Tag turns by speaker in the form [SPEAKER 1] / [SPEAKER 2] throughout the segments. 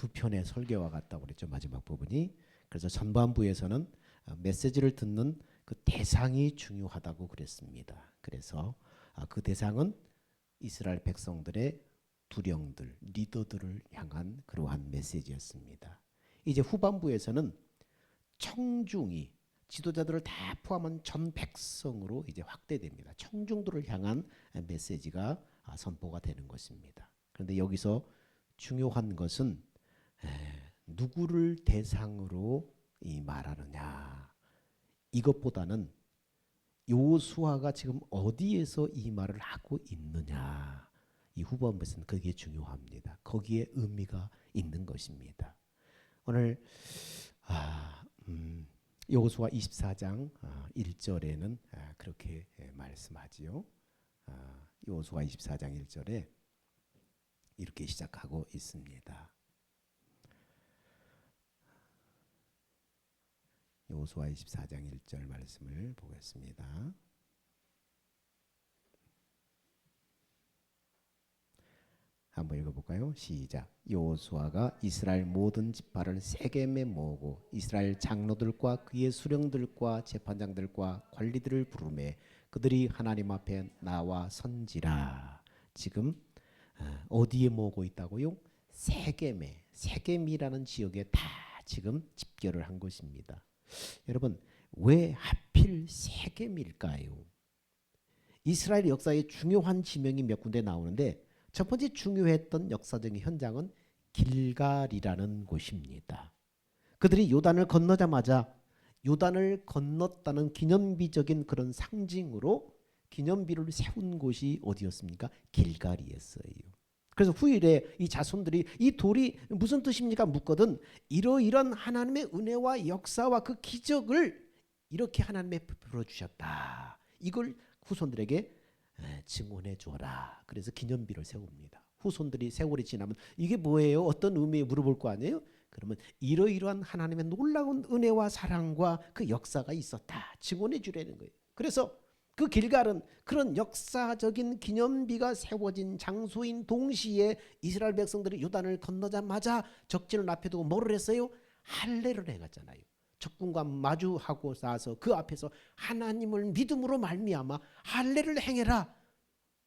[SPEAKER 1] 두 편의 설교와 같다고 그랬죠. 마지막 부분이. 그래서 전반부에서는 메시지를 듣는 그 대상이 중요하다고 그랬습니다. 그래서 그 대상은 이스라엘 백성들의 두령들, 리더들을 향한 그러한 메시지였습니다. 이제 후반부에서는 청중이 지도자들을 다 포함한 전 백성으로 이제 확대됩니다. 청중들을 향한 메시지가 선포가 되는 것입니다. 그런데 여기서 중요한 것은 누구를 대상으로 이 말하느냐, 이것보다는 요수아가 지금 어디에서 이 말을 하고 있느냐, 이 후반부에서는 그게 중요합니다. 거기에 의미가 있는 것입니다. 오늘 여호수아 24장 1절에는 그렇게 말씀하지요. 여호수아 24장 1절에 이렇게 시작하고 있습니다. 여호수아 24장 1절 말씀을 보겠습니다. 한번 읽어볼까요? 시작. 여호수아가 이스라엘 모든 지파를 세겜에 모으고 이스라엘 장로들과 그의 수령들과 재판장들과 관리들을 부르매 그들이 하나님 앞에 나와 선지라. 지금 어디에 모으고 있다고요? 세겜에, 세겜이라는 지역에 다 지금 집결을 한 것입니다. 여러분, 왜 하필 세겜일까요? 이스라엘 역사의 중요한 지명이 몇 군데 나오는데 첫 번째 중요했던 역사적인 현장은 길갈이라는 곳입니다. 그들이 요단을 건너자마자 요단을 건넜다는 기념비적인 그런 상징으로 기념비를 세운 곳이 어디였습니까? 길갈이었어요. 그래서 후일에 이 자손들이 이 돌이 무슨 뜻입니까? 묻거든 이러이런 하나님의 은혜와 역사와 그 기적을 이렇게 하나님이 베풀어 주셨다. 이걸 후손들에게 증언해 주어라. 그래서 기념비를 세웁니다. 후손들이 세월이 지나면 이게 뭐예요? 어떤 의미에 물어볼 거 아니에요? 그러면 이러이러한 하나님의 놀라운 은혜와 사랑과 그 역사가 있었다. 증언해 주라는 거예요. 그래서 그 길갈은 그런 역사적인 기념비가 세워진 장소인 동시에 이스라엘 백성들이 요단을 건너자마자 적진을 앞에 두고 뭐를 했어요? 할례를 해갔잖아요. 적군과 마주하고 나서 그 앞에서 하나님을 믿음으로 말미암아 할례를 행해라.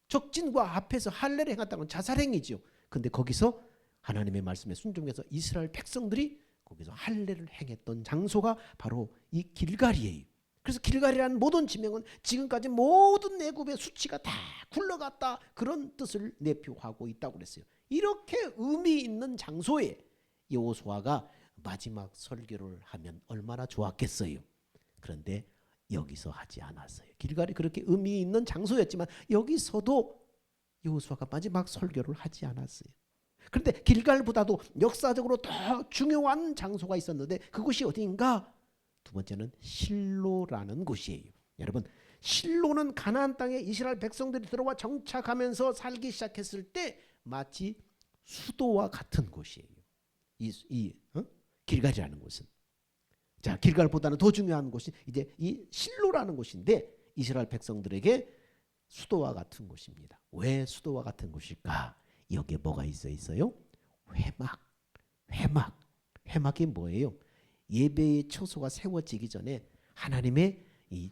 [SPEAKER 1] 적진과 앞에서 할례를 행했다는 건 자살행위죠. 근데 거기서 하나님의 말씀에 순종해서 이스라엘 백성들이 거기서 할례를 행했던 장소가 바로 이 길갈이에요. 그래서 길갈이라는 모든 지명은 지금까지 모든 내굽의 수치가 다 굴러갔다. 그런 뜻을 내표하고 있다고 그랬어요. 이렇게 의미 있는 장소에 여호수아가 마지막 설교를 하면 얼마나 좋았겠어요. 그런데 여기서 하지 않았어요. 길갈이 그렇게 의미 있는 장소였지만 여기서도 여호수아가 마지막 설교를 하지 않았어요. 그런데 길갈보다도 역사적으로 더 중요한 장소가 있었는데 그곳이 어디인가? 두 번째는 실로라는 곳이에요. 여러분, 실로는 가나안 땅에 이스라엘 백성들이 들어와 정착하면서 살기 시작했을 때 마치 수도와 같은 곳이에요. 길갈이라는 곳은. 자, 길갈보다는 더 중요한 곳이 이제 이 실로라는 곳인데 이스라엘 백성들에게 수도와 같은 곳입니다. 왜 수도와 같은 곳일까? 여기에 뭐가 있어요? 회막이 뭐예요? 예배의 처소가 세워지기 전에 하나님의 이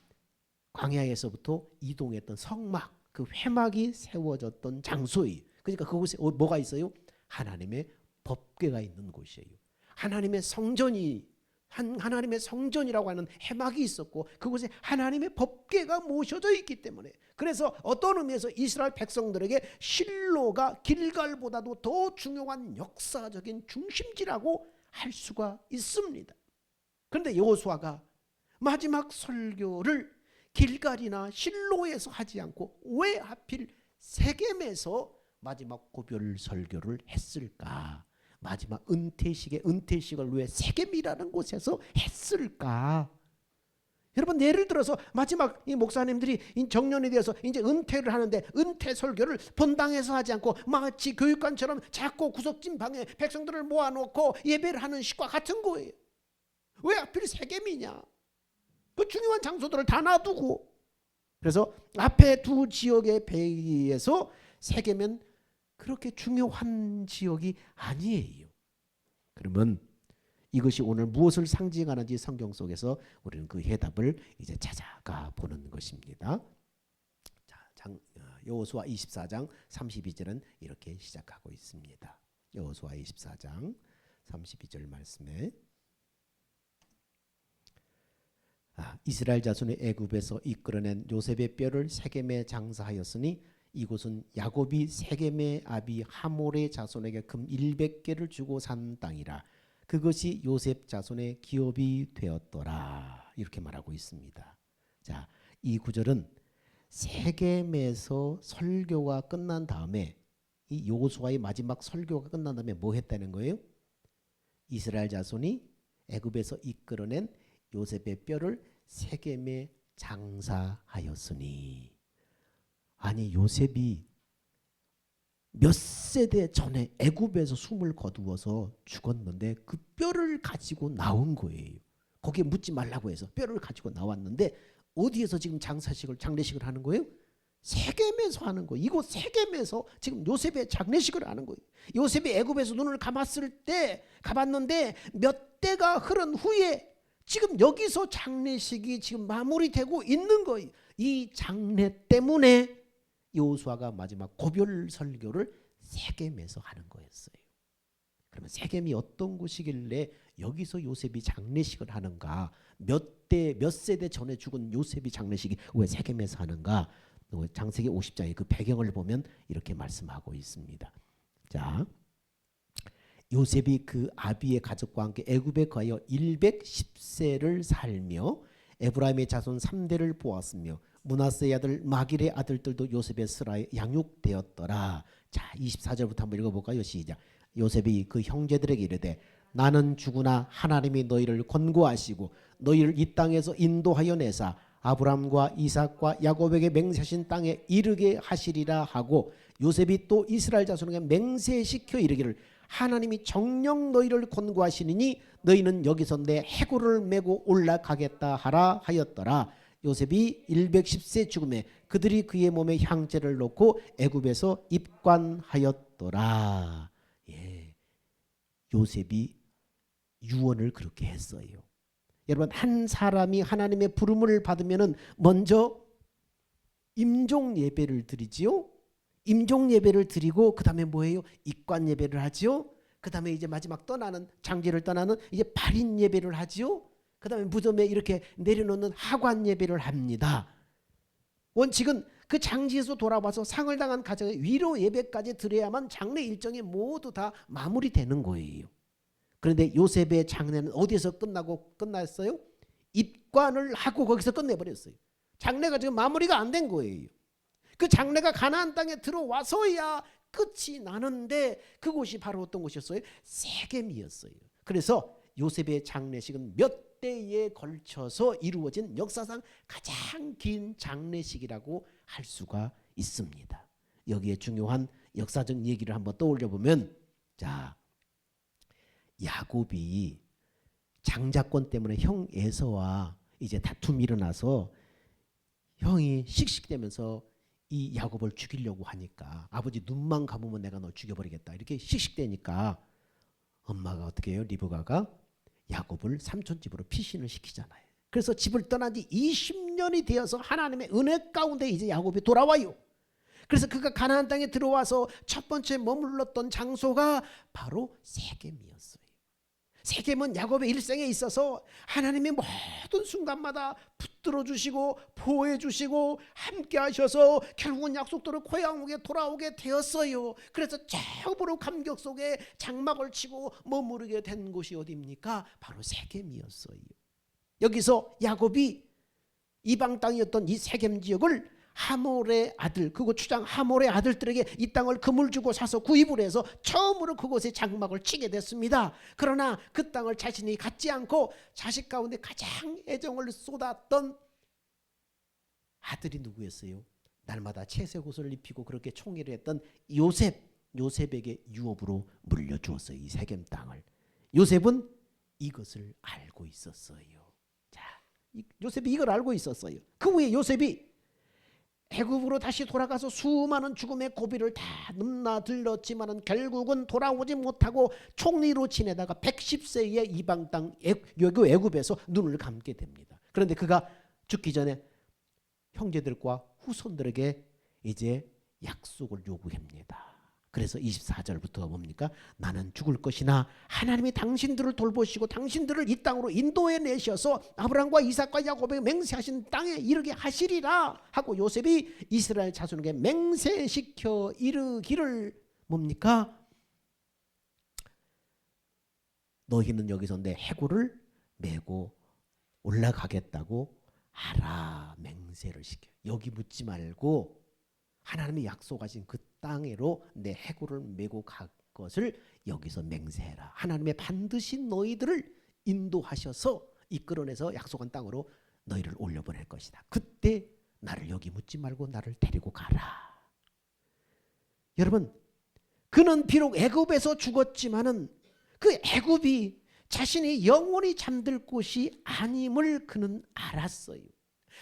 [SPEAKER 1] 광야에서부터 이동했던 성막, 그 회막이 세워졌던 장소예요. 그러니까 그곳에 뭐가 있어요? 하나님의 법궤가 있는 곳이에요. 하나님의 성전이라고 하는 회막이 있었고 그곳에 하나님의 법궤가 모셔져 있기 때문에 그래서 어떤 의미에서 이스라엘 백성들에게 실로가 길갈보다도 더 중요한 역사적인 중심지라고 할 수가 있습니다. 그런데 여호수아가 마지막 설교를 길갈이나 실로에서 하지 않고 왜 하필 세겜에서 마지막 고별 설교를 했을까? 마지막 은퇴식을 왜 세겜이라는 곳에서 했을까? 여러분, 예를 들어서 마지막 이 목사님들이 정년이 되어서 이제 은퇴를 하는데 은퇴 설교를 본당에서 하지 않고 마치 교육관처럼 작고 구석진 방에 백성들을 모아놓고 예배를 하는 식과 같은 거예요. 왜 하필 세겜이냐? 그 중요한 장소들을 다 놔두고. 그래서 앞에 두 지역에 비해서 세겜은 그렇게 중요한 지역이 아니에요. 그러면 이것이 오늘 무엇을 상징하는지 성경 속에서 우리는 그 해답을 이제 찾아가 보는 것입니다. 자, 여호수아 24장 32절은 이렇게 시작하고 있습니다. 여호수아 24장 32절 말씀에 이스라엘 자손이 애굽에서 이끌어낸 요셉의 뼈를 세겜에 장사하였으니 이곳은 야곱이 세겜의 아비 하몰의 자손에게 금 100개를 주고 산 땅이라. 그것이 요셉 자손의 기업이 되었더라. 이렇게 말하고 있습니다. 자, 이 구절은 세겜에서 설교가 끝난 다음에 이 여호수아의 마지막 설교가 끝난 다음에 뭐 했다는 거예요? 이스라엘 자손이 애굽에서 이끌어낸 요셉의 뼈를 세겜에 장사하였으니. 아니, 요셉이 몇 세대 전에 애굽에서 숨을 거두어서 죽었는데 그 뼈를 가지고 나온 거예요. 거기에 묻지 말라고 해서 뼈를 가지고 나왔는데 어디에서 지금 장례식을 하는 거예요? 세겜에서 하는 거예요. 이곳 세겜에서 지금 요셉의 장례식을 하는 거예요. 요셉이 애굽에서 눈을 감았는데 몇 대가 흐른 후에 지금 여기서 장례식이 지금 마무리되고 있는 거예요. 이 장례 때문에 여호수아가 마지막 고별 설교를 세겜에서 하는 거였어요. 그러면 세겜이 어떤 곳이길래 여기서 요셉이 장례식을 하는가? 몇 세대 전에 죽은 요셉이 장례식이 왜 세겜에서 하는가? 창세기 50장의 그 배경을 보면 이렇게 말씀하고 있습니다. 자, 요셉이 그 아비의 가족과 함께 애굽에 거하여 110세를 살며 에브라임의 자손 3대를 보았으며 므낫세의 아들 마길의 아들들도 요셉의 스라에 양육되었더라. 자, 24절부터 한번 읽어볼까요? 시작. 요셉이 그 형제들에게 이르되 나는 죽으나 하나님이 너희를 권고하시고 너희를 이 땅에서 인도하여 내사 아브람과 이삭과 야곱에게 맹세하신 땅에 이르게 하시리라 하고, 요셉이 또 이스라엘 자손에게 맹세시켜 이르기를 하나님이 정녕 너희를 권고하시니 너희는 여기서 내 해골을 메고 올라가겠다 하라 하였더라. 요셉이 110세 죽음에 그들이 그의 몸에 향제를 놓고 애굽에서 입관하였더라. 예, 요셉이 유언을 그렇게 했어요. 여러분, 한 사람이 하나님의 부름을 받으면은 먼저 임종 예배를 드리지요. 임종 예배를 드리고 그 다음에 뭐예요? 입관 예배를 하지요. 그 다음에 이제 마지막 장제를 떠나는 이제 발인 예배를 하지요. 그 다음에 무덤에 이렇게 내려놓는 하관 예배를 합니다. 원칙은 그 장지에서 돌아와서 상을 당한 가정의 위로 예배까지 드려야만 장례 일정이 모두 다 마무리되는 거예요. 그런데 요셉의 장례는 어디에서 끝났어요? 입관을 하고 거기서 끝내버렸어요. 장례가 지금 마무리가 안 된 거예요. 그 장례가 가나안 땅에 들어와서야 끝이 나는데 그곳이 바로 어떤 곳이었어요? 세겜이었어요. 그래서 요셉의 장례식은 몇 대에 걸쳐서 이루어진 역사상 가장 긴 장례식이라고 할 수가 있습니다. 여기에 중요한 역사적 얘기를 한번 떠올려 보면, 자, 야곱이 장자권 때문에 형 에서와 이제 다툼이 일어나서 형이 씩씩대면서 이 야곱을 죽이려고 하니까, 아버지 눈만 감으면 내가 너 죽여버리겠다 이렇게 씩씩대니까 엄마가 어떻게 해요? 리브가가 야곱을 삼촌 집으로 피신을 시키잖아요. 그래서 집을 떠난 지 20년이 되어서 하나님의 은혜 가운데 이제 야곱이 돌아와요. 그래서 그가 가나안 땅에 들어와서 첫 번째 머물렀던 장소가 바로 세겜이었어요. 세겜은 야곱의 일생에 있어서 하나님의 모든 순간마다 붙들어 주시고 보호해 주시고 함께 하셔서 결국은 약속대로 고향에 돌아오게 되었어요. 그래서 처음으로 감격 속에 장막을 치고 머무르게 된 곳이 어디입니까? 바로 세겜이었어요. 여기서 야곱이 이방 땅이었던 이 세겜 지역을 하몰의 아들, 그곳 주장 하몰의 아들들에게 이 땅을 금을 주고 사서 구입을 해서 처음으로 그곳에 장막을 치게 됐습니다. 그러나 그 땅을 자신이 갖지 않고 자식 가운데 가장 애정을 쏟았던 아들이 누구였어요? 날마다 채색 옷을 입히고 그렇게 총애를 했던 요셉에게 유업으로 물려주었어요. 이 세겜 땅을. 요셉은 이것을 알고 있었어요. 자, 요셉이 이걸 알고 있었어요. 그 후에 요셉이 애굽으로 다시 돌아가서 수많은 죽음의 고비를 다 넘나들었지만은 결국은 돌아오지 못하고 총리로 지내다가 110세의 이방 땅 애굽에서 눈을 감게 됩니다. 그런데 그가 죽기 전에 형제들과 후손들에게 이제 약속을 요구합니다. 그래서 24절부터 뭡니까? 나는 죽을 것이나 하나님이 당신들을 돌보시고 당신들을 이 땅으로 인도해 내셔서 아브라함과 이삭과 야곱에게 맹세하신 땅에 이르게 하시리라 하고 요셉이 이스라엘 자손에게 맹세시켜 이르기를 뭡니까? 너희는 여기서 내 해골을 메고 올라가겠다고 알아. 맹세를 시켜. 여기 묻지 말고 하나님이 약속하신 그 땅으로 내 해골을 메고 갈 것을 여기서 맹세해라. 하나님의 반드시 너희들을 인도하셔서 이끌어내서 약속한 땅으로 너희를 올려보낼 것이다. 그때 나를 여기 묻지 말고 나를 데리고 가라. 여러분, 그는 비록 애굽에서 죽었지만은 그 애굽이 자신이 영원히 잠들 곳이 아님을 그는 알았어요.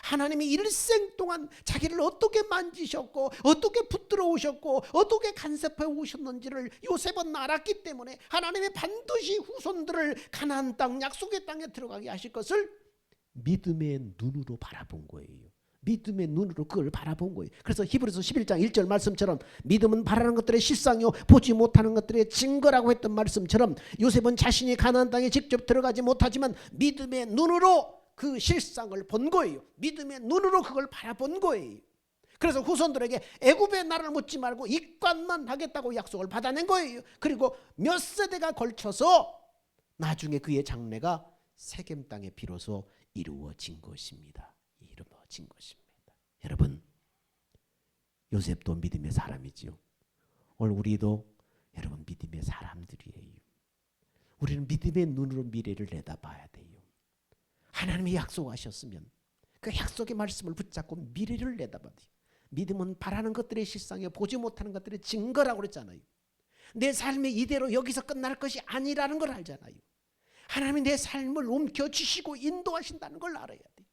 [SPEAKER 1] 하나님이 일생 동안 자기를 어떻게 만지셨고 어떻게 붙들어 오셨고 어떻게 간섭해 오셨는지를 요셉은 알았기 때문에 하나님이 반드시 후손들을 가나안 땅 약속의 땅에 들어가게 하실 것을 믿음의 눈으로 바라본 거예요. 믿음의 눈으로 그걸 바라본 거예요. 그래서 히브리서 11장 1절 말씀처럼 믿음은 바라는 것들의 실상이요 보지 못하는 것들의 증거라고 했던 말씀처럼 요셉은 자신이 가나안 땅에 직접 들어가지 못하지만 믿음의 눈으로 그 실상을 본 거예요. 믿음의 눈으로 그걸 바라본 거예요. 그래서 후손들에게 애굽의 나라를 묻지 말고 입관만 하겠다고 약속을 받아낸 거예요. 그리고 몇 세대가 걸쳐서 나중에 그의 장래가 세겜 땅에 비로소 이루어진 것입니다. 이루어진 것입니다. 여러분, 요셉도 믿음의 사람이지요. 오늘 우리도 여러분 믿음의 사람들이에요. 우리는 믿음의 눈으로 미래를 내다봐야 돼요. 하나님이 약속하셨으면 그 약속의 말씀을 붙잡고 미래를 내다봐야 돼요. 믿음은 바라는 것들의 실상이요 보지 못하는 것들의 증거라고 그랬잖아요. 내 삶이 이대로 여기서 끝날 것이 아니라는 걸 알잖아요. 하나님이 내 삶을 움켜쥐시고 인도하신다는 걸 알아야 돼요.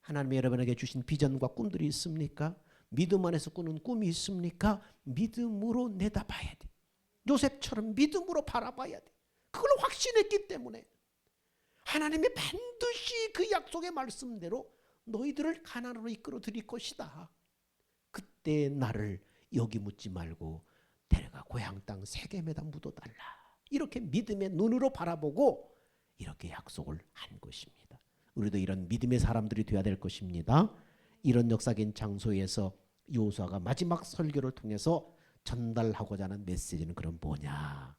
[SPEAKER 1] 하나님이 여러분에게 주신 비전과 꿈들이 있습니까? 믿음 안에서 꾸는 꿈이 있습니까? 믿음으로 내다봐야 돼요. 요셉처럼 믿음으로 바라봐야 돼요. 그걸 확신했기 때문에 하나님이 반드시 그 약속의 말씀대로 너희들을 가나안으로 이끌어 드릴 것이다. 그때 나를 여기 묻지 말고 데려가 고향 땅 세겜에다 묻어달라. 이렇게 믿음의 눈으로 바라보고 이렇게 약속을 한 것입니다. 우리도 이런 믿음의 사람들이 되어야 될 것입니다. 이런 역사적인 장소에서 여호수아가 마지막 설교를 통해서 전달하고자 하는 메시지는 그럼 뭐냐?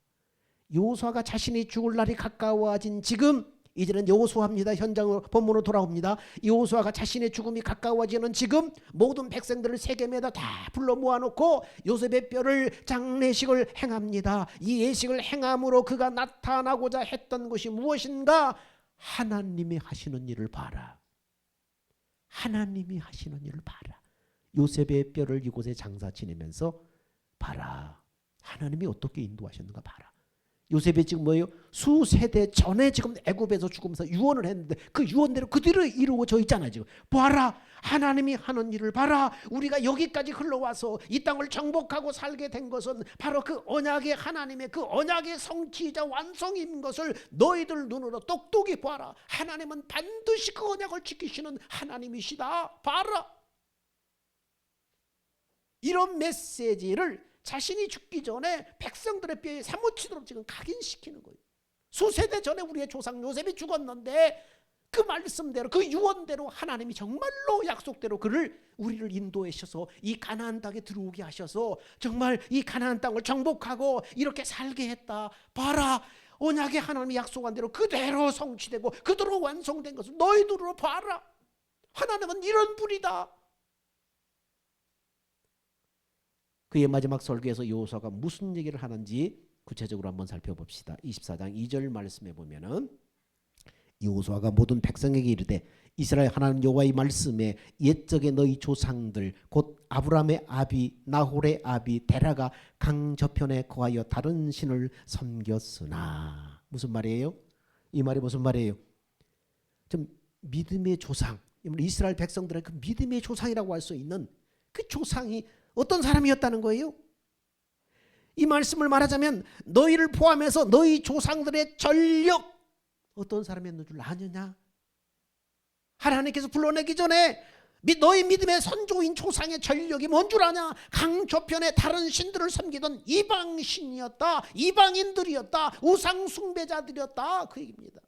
[SPEAKER 1] 여호수아가 자신이 죽을 날이 가까워진 지금 이제는 여호수아입니다. 현장으로 본문으로 돌아옵니다. 여호수아가 자신의 죽음이 가까워지는 지금 모든 백성들을 세겜에다 다 불러 모아놓고 요셉의 뼈를 장례식을 행합니다. 이 예식을 행함으로 그가 나타나고자 했던 것이 무엇인가? 하나님이 하시는 일을 봐라. 하나님이 하시는 일을 봐라. 요셉의 뼈를 이곳에 장사 지내면서 봐라. 하나님이 어떻게 인도하셨는가 봐라. 요셉이 지금 뭐예요? 수세대 전에 지금 애굽에서 죽으면서 유언을 했는데 그 유언대로 그대로 이루어져 있잖아요. 지금 봐라, 하나님이 하는 일을 봐라. 우리가 여기까지 흘러와서 이 땅을 정복하고 살게 된 것은 바로 그 언약의 하나님의 그 언약의 성취자 완성인 것을 너희들 눈으로 똑똑히 봐라. 하나님은 반드시 그 언약을 지키시는 하나님이시다. 봐라. 이런 메시지를 자신이 죽기 전에 백성들의 뼈에 사무치도록 지금 각인시키는 거예요. 수세대 전에 우리의 조상 요셉이 죽었는데 그 말씀대로 그 유언대로 하나님이 정말로 약속대로 우리를 인도하셔서 이 가나안 땅에 들어오게 하셔서 정말 이 가나안 땅을 정복하고 이렇게 살게 했다. 봐라, 언약의 하나님이 약속한 대로 그대로 성취되고 그대로 완성된 것을 너희들로 봐라. 하나님은 이런 분이다. 그의 마지막 설교에서 여호수아가 무슨 얘기를 하는지 구체적으로 한번 살펴봅시다. 24장 2절 말씀에 보면은 여호수아가 모든 백성에게 이르되 이스라엘 하나님 여호와의 말씀에 옛적에 너희 조상들 곧 아브라함의 아비 나홀의 아비 데라가 강 저편에 거하여 다른 신을 섬겼으나 무슨 말이에요? 이 말이 무슨 말이에요? 좀 믿음의 조상 이스라엘 백성들의 그 믿음의 조상이라고 할 수 있는 그 조상이 어떤 사람이었다는 거예요? 이 말씀을 말하자면 너희를 포함해서 너희 조상들의 전력 어떤 사람이었는 줄 아느냐? 하나님께서 불러내기 전에 너희 믿음의 선조인 조상의 전력이 뭔 줄 아냐? 강저편에 다른 신들을 섬기던 이방신이었다. 이방인들이었다. 우상 숭배자들이었다. 그 얘기입니다.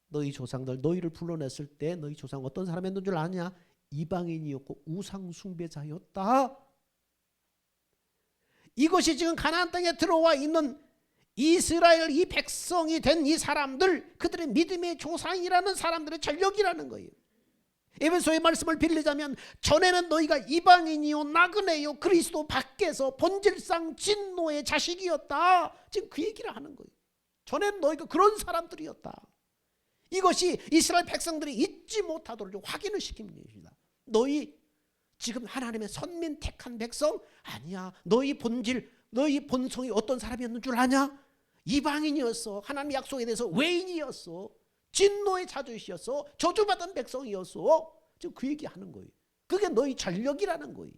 [SPEAKER 1] 너희 조상들, 너희를 불러냈을 때 너희 조상 어떤 사람이었는 줄 아냐? 이방인이었고 우상 숭배자였다. 이것이 지금 가나안 땅에 들어와 있는 이스라엘 이 백성이 된 이 사람들, 그들의 믿음의 조상이라는 사람들의 전력이라는 거예요. 에베소의 말씀을 빌리자면 전에는 너희가 이방인이요 나그네요 그리스도 밖에서 본질상 진노의 자식이었다. 지금 그 얘기를 하는 거예요. 전에는 너희가 그런 사람들이었다. 이것이 이스라엘 백성들이 잊지 못하도록 확인을 시키는 것입니다. 너희 지금 하나님의 선민 택한 백성 아니야. 너희 본질, 너희 본성이 어떤 사람이었는 줄 아냐? 이방인이었어. 하나님 약속에 대해서 외인이었어. 진노의 자주시였어. 저주받은 백성이었어. 지금 그 얘기하는 거예요. 그게 너희 전력이라는 거예요.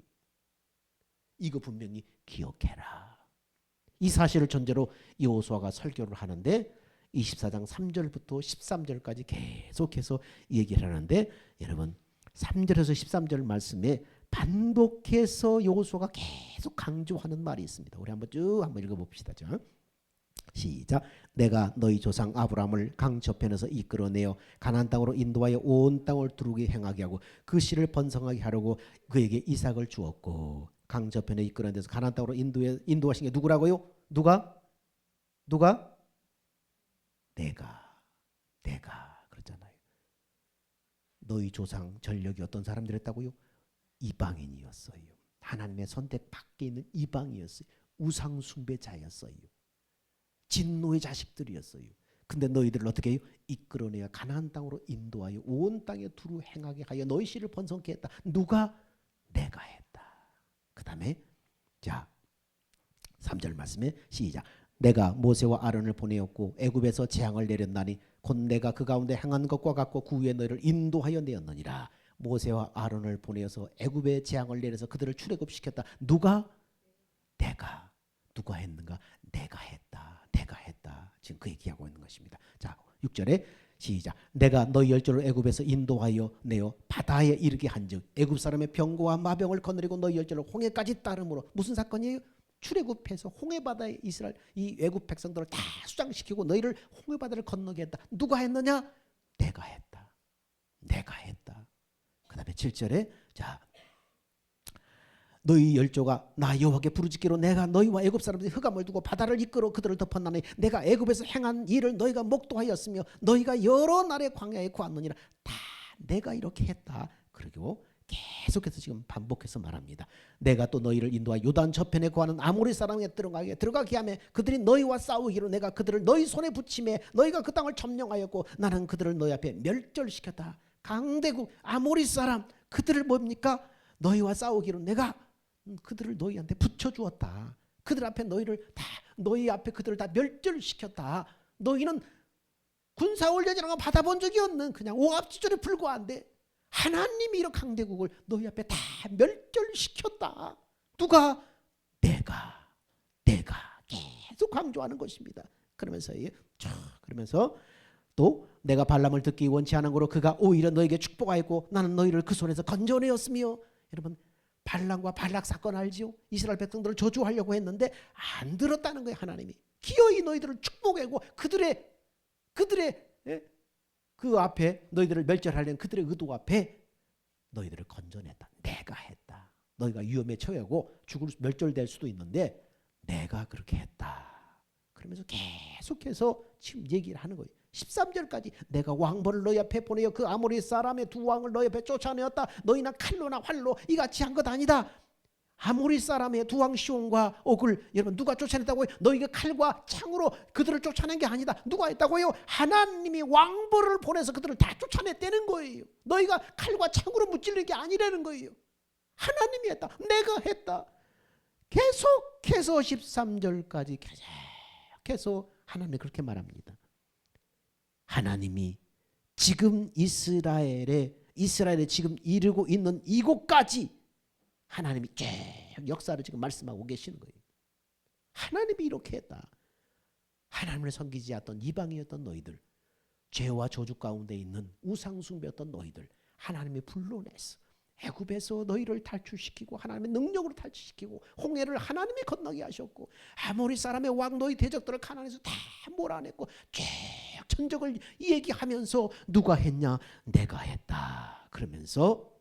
[SPEAKER 1] 이거 분명히 기억해라. 이 사실을 전제로 여호수아가 설교를 하는데 24장 3절부터 13절까지 계속해서 얘기를 하는데 여러분 3절에서 13절 말씀에 반복해서 여호수아가 계속 강조하는 말이 있습니다. 우리 한번 쭉 한번 읽어봅시다. 시작. 내가 너희 조상 아브라함을 강 저편에서 이끌어내어 가나안 땅으로 인도하여 온 땅을 두루게 행하게 하고 그 씨를 번성하게 하려고 그에게 이삭을 주었고 강 저편에 이끌어내서 가나안 땅으로 인도하신 게 누구라고요? 누가? 내가 그렇잖아요. 너희 조상 전력이 어떤 사람들이었다고요? 이방인이었어요. 하나님의 선택 밖에 있는 이방이었어요. 우상 숭배자였어요. 진노의 자식들이었어요. 근데 너희들을 어떻게 해요? 이끌어내어 가나안 땅으로 인도하여 온 땅에 두루 행하게 하여 너희 씨를 번성케 했다. 누가? 내가 했다. 그 다음에 자 3절 말씀에 시작. 내가 모세와 아론을 보내었고 애굽에서 재앙을 내렸나니 곧 내가 그 가운데 행한 것과 같고 그 위에 너희를 인도하여 내었느니라. 모세와 아론을 보내어서 애굽에 재앙을 내려서 그들을 출애굽시켰다. 누가? 내가. 누가 했는가? 내가 했다. 지금 그 얘기하고 있는 것입니다. 자 6절에 시작. 내가 너희 열조를 애굽에서 인도하여 내어 바다에 이르게 한즉 애굽 사람의 병거와 마병을 거느리고 너희 열조를 홍해까지 따름으로. 무슨 사건이에요? 출애굽해서 홍해바다에 이스라엘 이 애굽 백성들을 다 수장시키고 너희를 홍해바다를 건너게 했다. 누가 했느냐? 내가 했다. 그 다음에 7절에 자 너희 열조가 나 여호와께 부르짖기로 내가 너희와 애굽 사람들이 흑암을 두고 바다를 이끌어 그들을 덮었나니 내가 애굽에서 행한 일을 너희가 목도하였으며 너희가 여러 날의 광야에 구하느니라. 다 내가 이렇게 했다. 그리고 계속해서 지금 반복해서 말합니다. 내가 또 너희를 인도하여 요단 저편에 구하는 아모리 사람에게 들어가게 하며 그들이 너희와 싸우기로 내가 그들을 너희 손에 붙임에 너희가 그 땅을 점령하였고 나는 그들을 너희 앞에 멸절시켰다. 강대국 아모리 사람 그들을 뭡니까? 너희와 싸우기로 내가 그들을 너희한테 붙여주었다. 그들 앞에 너희 앞에 그들을 다 멸절시켰다. 너희는 군사훈련이라는 거 받아본 적이 없는 그냥 오합지졸에 불과한데 하나님이 이런 강대국을 너희 앞에 다 멸절시켰다. 누가? 내가 계속 강조하는 것입니다. 그러면서 또 내가 발람을 듣기 원치 않은 거로 그가 오히려 너에게 축복하였고 나는 너희를 그 손에서 건져내었으며. 여러분 발람과 발락 사건 알지요? 이스라엘 백성들을 저주하려고 했는데 안 들었다는 거예요. 하나님이 기어이 너희들을 축복하고 그들의 그 앞에 너희들을 멸절하려는 그들의 의도 앞에 너희들을 건져냈다. 내가 했다. 너희가 위험에 처하고 멸절될 수도 있는데 내가 그렇게 했다. 그러면서 계속해서 지금 얘기를 하는 거예요. 13절까지 내가 왕벌을 너희 앞에 보내어 그 아모리 사람의 두 왕을 너희 앞에 쫓아내었다. 너희나 칼로나 활로 이같이 한 것 아니다. 아모리 사람의 두 왕 시온과 옥을 여러분 누가 쫓아냈다고요? 너희가 칼과 창으로 그들을 쫓아낸 게 아니다. 누가 했다고요? 하나님이 왕벌을 보내서 그들을 다 쫓아냈다는 거예요. 너희가 칼과 창으로 무찌르는 게 아니라는 거예요. 하나님이 했다. 내가 했다. 계속해서 13절까지 계속해서 하나님이 그렇게 말합니다. 하나님이 지금 이스라엘의 이스라엘에 지금 이르고 있는 이곳까지 하나님이 쭉 역사를 지금 말씀하고 계시는 거예요. 하나님이 이렇게 했다. 하나님을 섬기지 않던 이방이었던 너희들, 죄와 저주 가운데 있는 우상 숭배였던 너희들, 하나님이 불러내서 애굽에서 너희를 탈출시키고 하나님의 능력으로 탈출시키고 홍해를 하나님이 건너게 하셨고 아모리 사람의 왕 너희 대적들을 가나안에서 다 몰아냈고 쭉 전적을 얘기하면서 누가 했냐? 내가 했다. 그러면서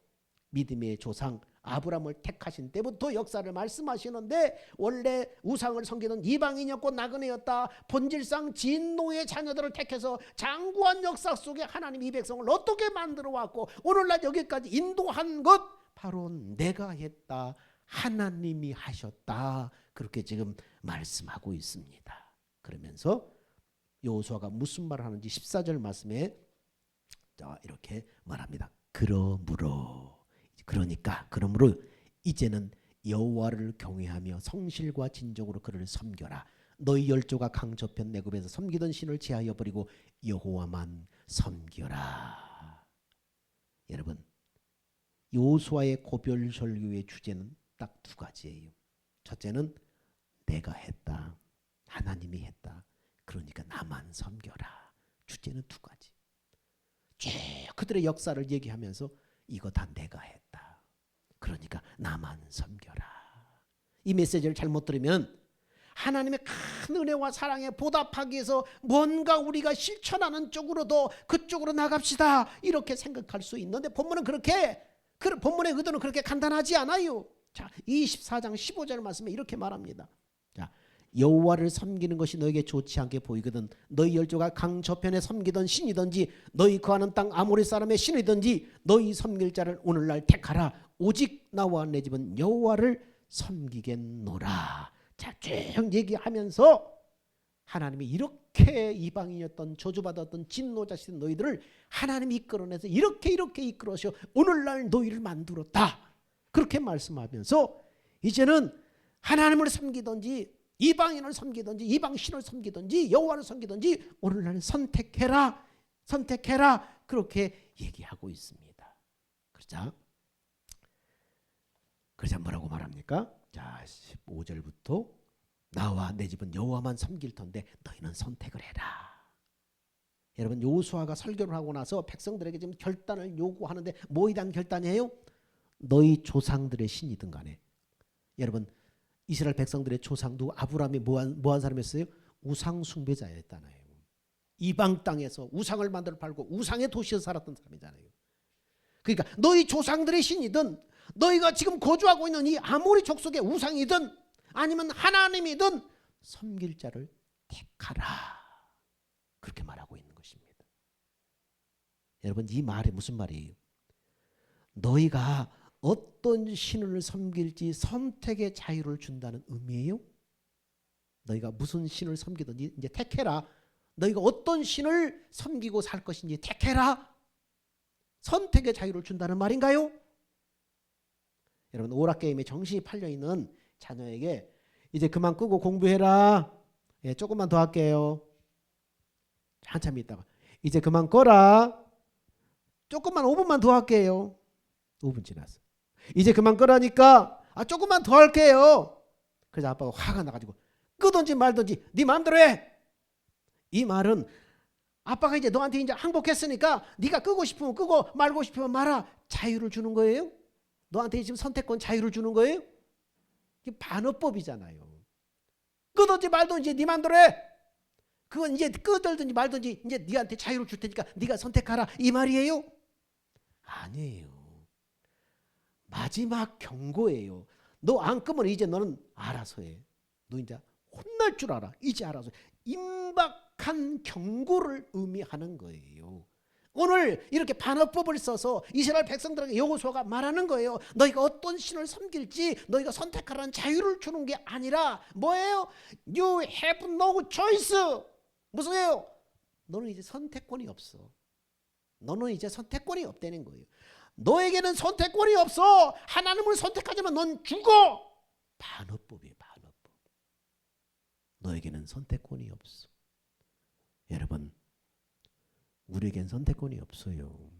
[SPEAKER 1] 믿음의 조상 아브라함을 택하신 때부터 역사를 말씀하시는데 원래 우상을 섬기는 이방인이었고 나그네였다. 본질상 진노의 자녀들을 택해서 장구한 역사 속에 하나님이 이 백성을 어떻게 만들어 왔고 오늘날 여기까지 인도한 것 바로 내가 했다. 하나님이 하셨다. 그렇게 지금 말씀하고 있습니다. 그러면서 여호수아가 무슨 말을 하는지 14절 말씀에 이렇게 말합니다. 그러므로 이제는 여호와를 경외하며 성실과 진정으로 그를 섬겨라. 너희 열조가 강저편 애굽에서 섬기던 신을 제하여 버리고 여호와만 섬겨라. 여러분, 여호수아의 고별 설교의 주제는 딱 두 가지예요. 첫째는 내가 했다. 하나님이 했다. 그러니까 나만 섬겨라. 주제는 두 가지. 쭉 그들의 역사를 얘기하면서 이거 다 내가 했다. 그러니까 나만 섬겨라. 이 메시지를 잘못 들으면 하나님의 큰 은혜와 사랑에 보답하기 위해서 뭔가 우리가 실천하는 쪽으로도 그쪽으로 나갑시다 이렇게 생각할 수 있는데 본문은 본문의 의도는 그렇게 간단하지 않아요. 자, 24장 15절 말씀에 이렇게 말합니다. 자, 여호와를 섬기는 것이 너에게 좋지 않게 보이거든 너희 열조가 강 저편에 섬기던 신이든지 너희 거하는 땅 아모리 사람의 신이든지 너희 섬길 자를 오늘날 택하라. 오직 나와 내 집은 여호와를 섬기겠노라. 자, 쭉 얘기하면서 하나님이 이렇게 이방인이었던 저주받았던 진노자신 너희들을 하나님이 이끌어내서 이렇게 이끌어서 오늘날 너희를 만들었다. 그렇게 말씀하면서 이제는 하나님을 섬기든지 이방인을 섬기든지 이방신을 섬기든지 여호와를 섬기든지 오늘날 선택해라 그렇게 얘기하고 있습니다. 그러자 뭐라고 말합니까? 자, 15절부터 나와 내 집은 여호와만 섬길 텐데 너희는 선택을 해라. 여러분, 여호수아가 설교를 하고 나서 백성들에게 지금 결단을 요구하는데 뭐에 대한 결단이에요? 너희 조상들의 신이든 간에 여러분 이스라엘 백성들의 조상도 아브라함이 뭐한 사람이었어요? 우상 숭배자였잖아요. 이방 땅에서 우상을 만들어 팔고 우상의 도시에서 살았던 사람이잖아요. 그러니까 너희 조상들의 신이든 너희가 지금 거주하고 있는 이 아모리 족속의 우상이든 아니면 하나님이든 섬길 자를 택하라. 그렇게 말하고 있는 것입니다. 여러분, 이 말이 무슨 말이에요? 너희가 어떤 신을 섬길지 선택의 자유를 준다는 의미예요. 너희가 무슨 신을 섬기든지 이제 택해라. 너희가 어떤 신을 섬기고 살 것인지 택해라. 선택의 자유를 준다는 말인가요? 여러분, 오락게임에 정신이 팔려있는 자녀에게 이제 그만 끄고 공부해라. 예, 조금만 더 할게요. 한참 있다가 이제 그만 꺼라. 조금만 5분만 더 할게요. 5분 지났어. 이제 그만 끄라니까 조금만 더 할게요. 그래서 아빠가 화가 나가지고 끄든지 말든지 네 마음대로 해. 이 말은 아빠가 이제 너한테 이제 항복했으니까 네가 끄고 싶으면 끄고 말고 싶으면 말아. 자유를 주는 거예요. 너한테 지금 선택권 자유를 주는 거예요. 이게 반어법이잖아요. 끄든지 말든지 네 마음대로 해. 그건 이제 끄든지 말든지 이제 네한테 자유를 줄 테니까 네가 선택하라 이 말이에요? 아니에요. 마지막 경고예요. 너 안 끄면 이제 너는 알아서 해. 너 이제 혼날 줄 알아. 이제 알아서. 임박한 경고를 의미하는 거예요. 오늘 이렇게 반어법을 써서 이스라엘 백성들에게 여호수아가 말하는 거예요. 너희가 어떤 신을 섬길지 너희가 선택하라는 자유를 주는 게 아니라 뭐예요? You have no choice. 무슨 예요? 너는 이제 선택권이 없어. 너는 이제 선택권이 없다는 거예요. 너에게는 선택권이 없어. 하나님을 선택하지만 넌 죽어. 반어법이에요. 반어법. 너에게는 선택권이 없어. 여러분, 우리에겐 선택권이 없어요.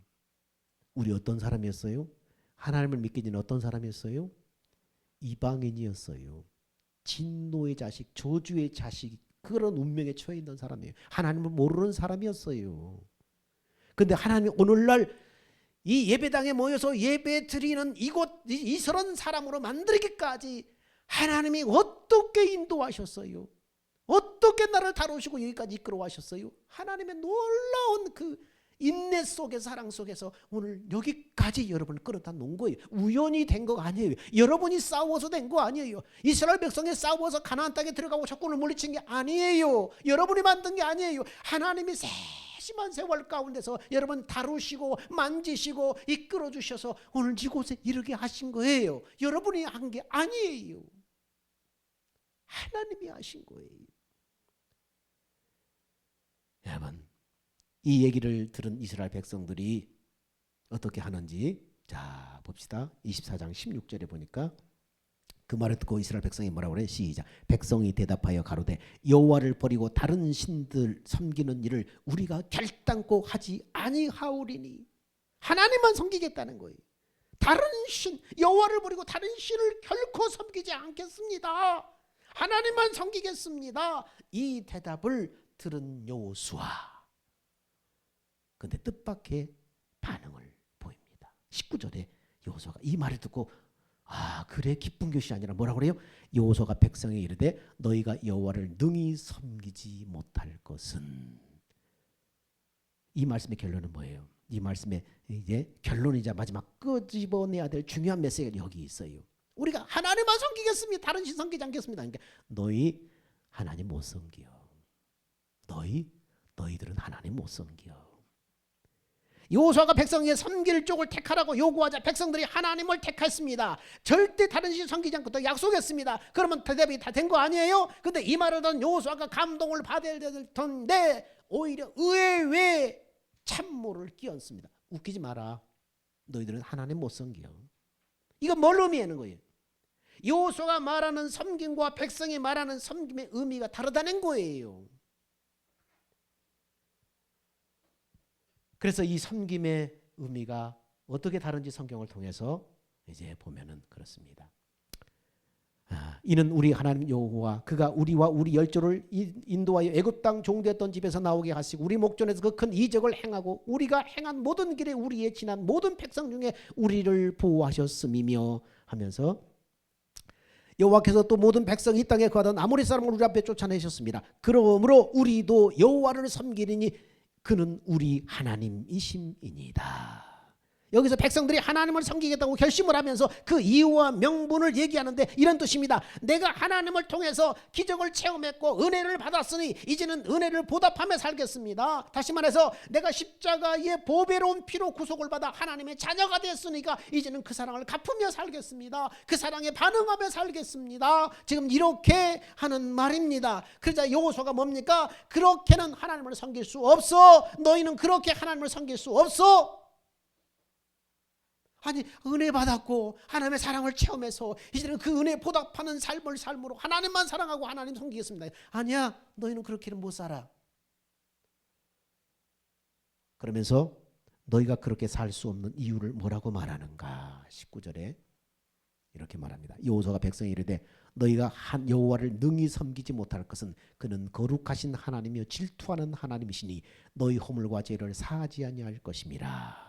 [SPEAKER 1] 우리 어떤 사람이었어요? 하나님을 믿기 전에 어떤 사람이었어요? 이방인이었어요. 진노의 자식, 저주의 자식, 그런 운명에 처해 있는 사람이에요. 하나님을 모르는 사람이었어요. 근데 하나님이 오늘날 이 예배당에 모여서 예배 드리는 이곳 이스런 사람으로 만들기까지 하나님이 어떻게 인도하셨어요? 어떻게 나를 다루시고 여기까지 이끌어가셨어요? 하나님의 놀라운 그 인내 속에 사랑 속에서 오늘 여기까지 여러분을 끌어다 놓은 거예요. 우연히 된 거 아니에요. 여러분이 싸워서 된 거 아니에요. 이스라엘 백성이 싸워서 가나안 땅에 들어가고 적군을 물리친 게 아니에요. 여러분이 만든 게 아니에요. 하나님이 세심한 세월 가운데서 여러분 다루시고 만지시고 이끌어 주셔서 오늘 이곳에 이르게 하신 거예요. 여러분이 한 게 아니에요. 하나님이 하신 거예요. 여러분, 이 얘기를 들은 이스라엘 백성들이 어떻게 하는지 자 봅시다. 24장 16절에 보니까 그 말을 듣고 이스라엘 백성이 뭐라고 그래? 시작. 백성이 대답하여 가로되 여호와를 버리고 다른 신들 섬기는 일을 우리가 결단코 하지 아니하오리니. 하나님만 섬기겠다는 거예요. 다른 신, 여호와를 버리고 다른 신을 결코 섬기지 않겠습니다. 하나님만 섬기겠습니다. 이 대답을 들은 여호수아, 근데 뜻밖의 반응을 보입니다. 19절에 여호수아가 이 말을 듣고 그래 기쁜 것이 아니라 뭐라고 그래요? 여호수아가 백성에 이르되 너희가 여호와를 능히 섬기지 못할 것은. 이 말씀의 결론은 뭐예요? 이 말씀의 이제 결론이자 마지막 끄집어내야 될 중요한 메시지가 여기 있어요. 우리가 하나님만 섬기겠습니다. 다른 신 섬기지 않겠습니다. 그러니까 너희 하나님 못 섬겨. 너희들은 하나님 못 섬겨. 여호수아가 백성에게 섬길 쪽을 택하라고 요구하자 백성들이 하나님을 택했습니다. 절대 다른 신 섬기지 않고 또 약속했습니다. 그러면 대답이 다 된 거 아니에요? 근데 이 말을 듣는 여호수아가 감동을 받아야 될 텐데 오히려 의외에 참모를 끼얹습니다. 웃기지 마라. 너희들은 하나님 못 섬겨. 이건 뭘 의미하는 거예요? 여호수아가 말하는 섬김과 백성이 말하는 섬김의 의미가 다르다는 거예요. 그래서 이 섬김의 의미가 어떻게 다른지 성경을 통해서 이제 보면은 그렇습니다. 이는 우리 하나님 여호와 그가 우리와 우리 열조를 인도하여 애굽 땅 종되었던 집에서 나오게 하시고 우리 목전에서 그 큰 이적을 행하고 우리가 행한 모든 길에 우리의 지난 모든 백성 중에 우리를 보호하셨음이며 하면서 여호와께서 또 모든 백성이 이 땅에 거하던 아모리 사람을 우리 앞에 쫓아내셨습니다. 그러므로 우리도 여호와를 섬기리니 그는 우리 하나님이심이니이다. 여기서 백성들이 하나님을 섬기겠다고 결심을 하면서 그 이유와 명분을 얘기하는데 이런 뜻입니다. 내가 하나님을 통해서 기적을 체험했고 은혜를 받았으니 이제는 은혜를 보답하며 살겠습니다. 다시 말해서 내가 십자가의 보배로운 피로 구속을 받아 하나님의 자녀가 됐으니까 이제는 그 사랑을 갚으며 살겠습니다. 그 사랑에 반응하며 살겠습니다. 지금 이렇게 하는 말입니다. 그러자 여호수아가 뭡니까? 그렇게는 하나님을 섬길 수 없어. 너희는 그렇게 하나님을 섬길 수 없어. 아니 은혜 받았고 하나님의 사랑을 체험해서 이제는 그 은혜 보답하는 삶을 삶으로 하나님만 사랑하고 하나님 섬기겠습니다. 아니야, 너희는 그렇게는 못 살아. 그러면서 너희가 그렇게 살 수 없는 이유를 뭐라고 말하는가? 19절에 이렇게 말합니다. 여호수아가 백성에 이르되 너희가 여호와를 능히 섬기지 못할 것은 그는 거룩하신 하나님이요 질투하는 하나님이시니 너희 허물과 죄를 사하지 아니할 것임이라.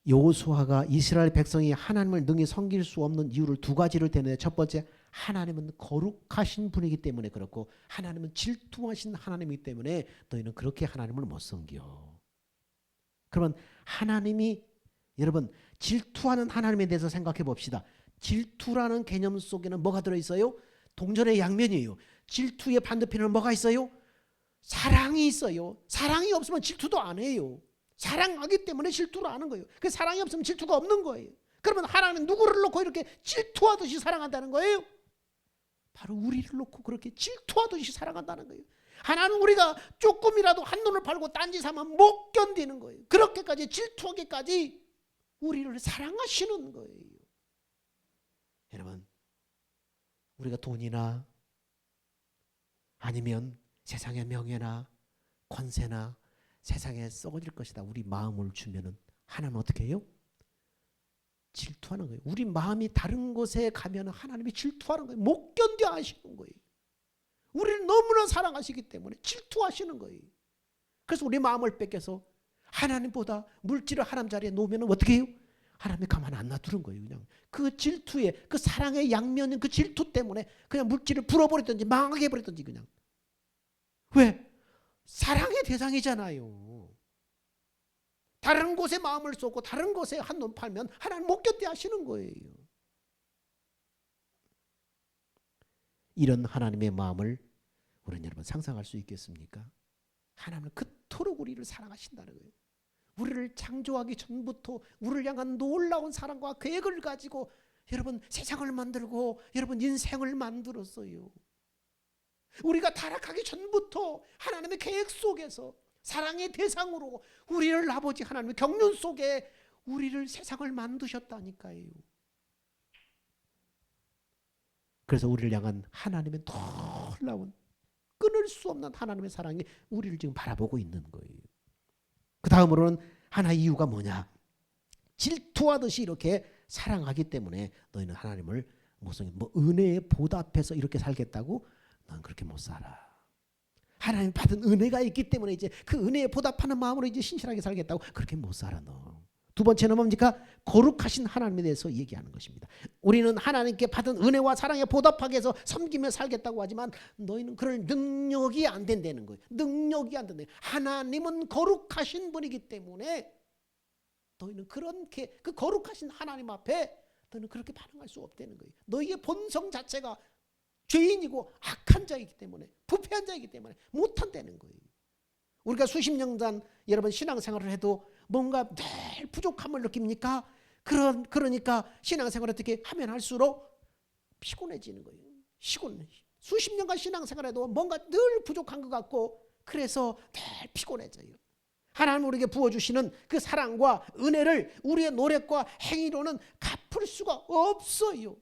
[SPEAKER 1] 여호수아가 이스라엘 백성이 하나님을 능히 섬길 수 없는 이유를 두 가지를 대는데 첫 번째, 하나님은 거룩하신 분이기 때문에 그렇고 하나님은 질투하신 하나님이기 때문에 너희는 그렇게 하나님을 못 섬겨. 그러면 하나님이 여러분 질투하는 하나님에 대해서 생각해 봅시다. 질투라는 개념 속에는 뭐가 들어있어요? 동전의 양면이에요. 질투의 반대편에는 뭐가 있어요? 사랑이 있어요. 사랑이 없으면 질투도 안 해요. 사랑하기 때문에 질투를 하는 거예요. 그 사랑이 없으면 질투가 없는 거예요. 그러면 하나님은 누구를 놓고 이렇게 질투하듯이 사랑한다는 거예요? 바로 우리를 놓고 그렇게 질투하듯이 사랑한다는 거예요. 하나님은 우리가 조금이라도 한눈을 팔고 딴짓하면 못 견디는 거예요. 그렇게까지 질투하기까지 우리를 사랑하시는 거예요. 여러분, 우리가 돈이나 아니면 세상의 명예나 권세나 세상에 썩어질 것이다. 우리 마음을 주면은 하나님은 어떻게 해요? 질투하는 거예요. 우리 마음이 다른 곳에 가면 하나님이 질투하는 거예요. 못 견뎌 하시는 거예요. 우리를 너무나 사랑하시기 때문에 질투하시는 거예요. 그래서 우리 마음을 뺏겨서 하나님보다 물질을 하나님 자리에 놓으면 어떻게 해요? 하나님이 가만 안 놔두는 거예요. 그냥 그 질투에, 그 사랑의 양면인 그 질투 때문에 그냥 물질을 불어버리든지 망하게 해버리든지 그냥. 왜? 사랑의 대상이잖아요. 다른 곳에 마음을 쏟고 다른 곳에 한눈 팔면 하나님 못 견뎌 하시는 거예요. 이런 하나님의 마음을 우리는 여러분 상상할 수 있겠습니까? 하나님은 그토록 우리를 사랑하신다는 거예요. 우리를 창조하기 전부터 우리를 향한 놀라운 사랑과 계획을 가지고 여러분 세상을 만들고 여러분 인생을 만들었어요. 우리가 타락하기 전부터 하나님의 계획 속에서 사랑의 대상으로 우리를 아버지 하나님의 경륜 속에 우리를 세상을 만드셨다니까요. 그래서 우리를 향한 하나님의 놀라운 끊을 수 없는 하나님의 사랑이 우리를 지금 바라보고 있는 거예요. 그 다음으로는 하나의 이유가 뭐냐? 질투하듯이 이렇게 사랑하기 때문에 너희는 하나님을 무슨 은혜에 보답해서 이렇게 살겠다고? 난 그렇게 못 살아. 하나님 받은 은혜가 있기 때문에 이제 그 은혜에 보답하는 마음으로 이제 신실하게 살겠다고? 그렇게 못 살아 너. 두 번째는 뭡니까? 거룩하신 하나님에 대해서 얘기하는 것입니다. 우리는 하나님께 받은 은혜와 사랑에 보답하기 위해서 섬기며 살겠다고 하지만 너희는 그럴 능력이 안 된다는 거예요. 능력이 안 된다. 하나님은 거룩하신 분이기 때문에 너희는 그렇게 그 거룩하신 하나님 앞에 너희는 그렇게 반응할 수 없다는 거예요. 너희의 본성 자체가 죄인이고 악한 자이기 때문에 부패한 자이기 때문에 못한다는 거예요. 우리가 수십 년간 여러분 신앙생활을 해도 뭔가 늘 부족함을 느낍니까? 그러니까 신앙생활을 어떻게 하면 할수록 피곤해지는 거예요. 수십 년간 신앙생활해도 뭔가 늘 부족한 것 같고 그래서 늘 피곤해져요. 하나님 우리에게 부어주시는 그 사랑과 은혜를 우리의 노력과 행위로는 갚을 수가 없어요.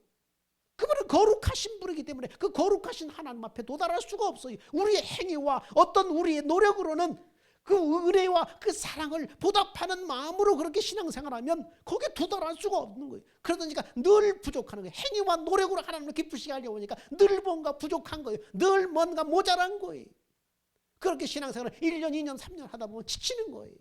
[SPEAKER 1] 그분은 거룩하신 분이기 때문에 그 거룩하신 하나님 앞에 도달할 수가 없어요. 우리의 행위와 어떤 우리의 노력으로는 그 은혜와 그 사랑을 보답하는 마음으로 그렇게 신앙생활하면 거기에 도달할 수가 없는 거예요. 그러니까 늘 부족하는 거예요. 행위와 노력으로 하나님을 기쁘시게 하려고 하니까 늘 뭔가 부족한 거예요. 늘 뭔가 모자란 거예요. 그렇게 신앙생활을 1년, 2년, 3년 하다 보면 지치는 거예요.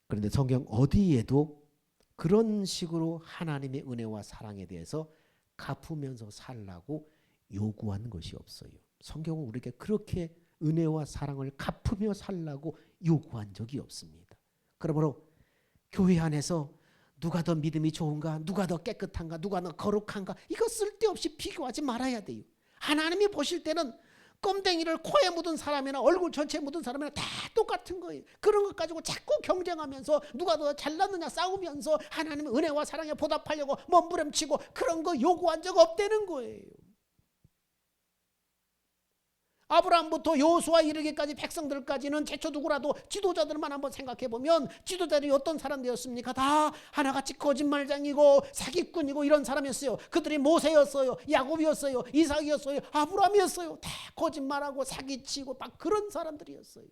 [SPEAKER 1] 그런데 성경 어디에도 그런 식으로 하나님의 은혜와 사랑에 대해서 갚으면서 살라고 요구한 것이 없어요. 성경은 우리에게 그렇게 은혜와 사랑을 갚으며 살라고 요구한 적이 없습니다. 그러므로 교회 안에서 누가 더 믿음이 좋은가, 누가 더 깨끗한가, 누가 더 거룩한가 이거 쓸데없이 비교하지 말아야 돼요. 하나님이 보실 때는 껌댕이를 코에 묻은 사람이나 얼굴 전체에 묻은 사람이나 다 똑같은 거예요. 그런 것 가지고 자꾸 경쟁하면서 누가 더 잘났느냐 싸우면서 하나님의 은혜와 사랑에 보답하려고 몸부림치고 그런 거 요구한 적 없다는 거예요. 아브라함부터 여호수아 이르기까지 백성들까지는 제쳐 두고라도 지도자들만 한번 생각해 보면 지도자들이 어떤 사람들이었습니까? 다 하나같이 거짓말장이고 사기꾼이고 이런 사람이었어요. 그들이 모세였어요, 야곱이었어요, 이삭이었어요, 아브라함이었어요. 다 거짓말하고 사기치고 막 그런 사람들이었어요.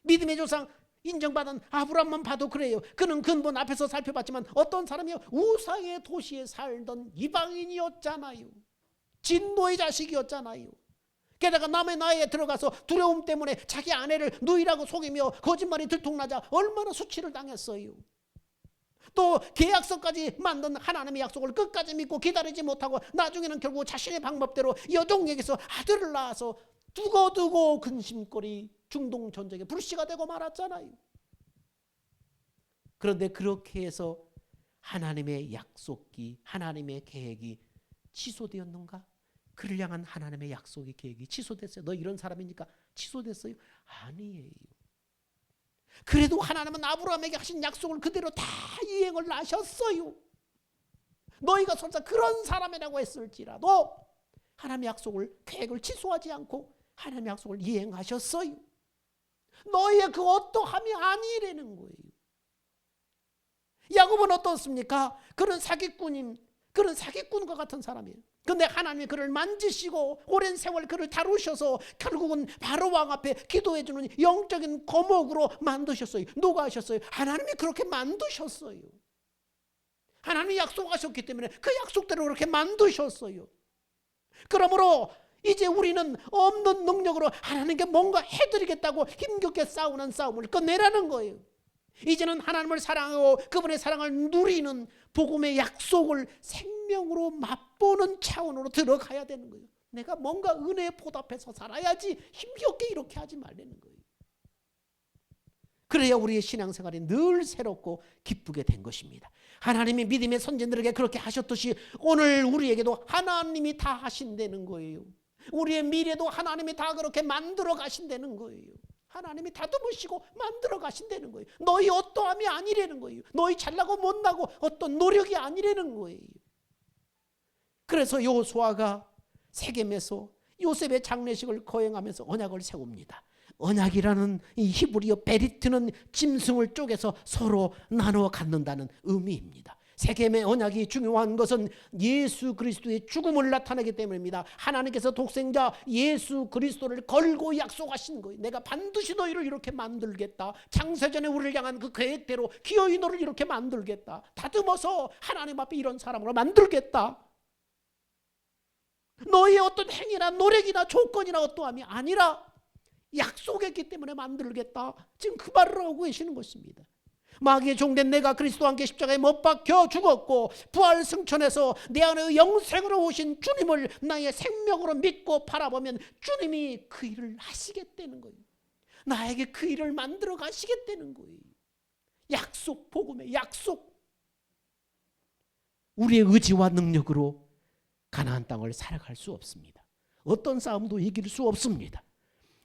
[SPEAKER 1] 믿음의 조상 인정받은 아브라함만 봐도 그래요. 그는 근본 앞에서 살펴봤지만 어떤 사람이요? 우상의 도시에 살던 이방인이었잖아요. 진노의 자식이었잖아요. 게다가 남의 나라에 들어가서 두려움 때문에 자기 아내를 누이라고 속이며 거짓말이 들통나자 얼마나 수치를 당했어요. 또 계약서까지 만든 하나님의 약속을 끝까지 믿고 기다리지 못하고 나중에는 결국 자신의 방법대로 여종에게서 아들을 낳아서 두고두고 근심거리 중동 전쟁에 불씨가 되고 말았잖아요. 그런데 그렇게 해서 하나님의 약속이 하나님의 계획이 취소되었는가? 그를 향한 하나님의 약속의 계획이 취소됐어요. 너 이런 사람이니까 취소됐어요? 아니에요. 그래도 하나님은 아브라함에게 하신 약속을 그대로 다 이행을 하셨어요. 너희가 설사 그런 사람이라고 했을지라도 하나님의 약속을 계획을 취소하지 않고 하나님의 약속을 이행하셨어요. 너희의 그 어떠함이 아니라는 거예요. 야곱은 어떻습니까? 그는 사기꾼인
[SPEAKER 2] 그런 사기꾼과 같은 사람이에요. 근데 하나님이 그를 만지시고 오랜 세월 그를 다루셔서 결국은 바로 왕 앞에 기도해주는 영적인 거목으로 만드셨어요. 누가 하셨어요? 하나님이 그렇게 만드셨어요. 하나님이 약속하셨기 때문에 그 약속대로 그렇게 만드셨어요. 그러므로 이제 우리는 없는 능력으로 하나님께 뭔가 해드리겠다고 힘겹게 싸우는 싸움을 끝내라는 거예요. 이제는 하나님을 사랑하고 그분의 사랑을 누리는 복음의 약속을 생명으로 맛보는 차원으로 들어가야 되는 거예요. 내가 뭔가 은혜에 보답해서 살아야지 힘겹게 이렇게 하지 말라는 거예요. 그래야 우리의 신앙생활이 늘 새롭고 기쁘게 된 것입니다. 하나님이 믿음의 선진들에게 그렇게 하셨듯이 오늘 우리에게도 하나님이 다 하신다는 거예요. 우리의 미래도 하나님이 다 그렇게 만들어 가신다는 거예요. 하나님이 다듬으시고 만들어 가신다는 거예요. 너희 어떠함이 아니라는 거예요. 너희 잘나고 못나고 어떤 노력이 아니라는 거예요. 그래서 여호수아가 세겜에서 요셉의 장례식을 거행하면서 언약을 세웁니다. 언약이라는 이 히브리어 베리트는 짐승을 쪼개서 서로 나누어 갖는다는 의미입니다. 세겜의 언약이 중요한 것은 예수 그리스도의 죽음을 나타내기 때문입니다. 하나님께서 독생자 예수 그리스도를 걸고 약속하신 거예요. 내가 반드시 너희를 이렇게 만들겠다. 창세전에 우리를 향한 그 계획대로 기어이 너를 이렇게 만들겠다. 다듬어서 하나님 앞에 이런 사람으로 만들겠다. 너희의 어떤 행위나 노력이나 조건이나 어떠함이 아니라 약속했기 때문에 만들겠다. 지금 그 말을 하고 계시는 것입니다. 마귀의 종된 내가 그리스도와 함께 십자가에 못 박혀 죽었고 부활 승천해서 내 안에 영생으로 오신 주님을 나의 생명으로 믿고 바라보면 주님이 그 일을 하시겠다는 거예요. 나에게 그 일을 만들어 가시겠다는 거예요. 약속, 복음의 약속. 우리의 의지와 능력으로 가나안 땅을 살아갈 수 없습니다. 어떤 싸움도 이길 수 없습니다.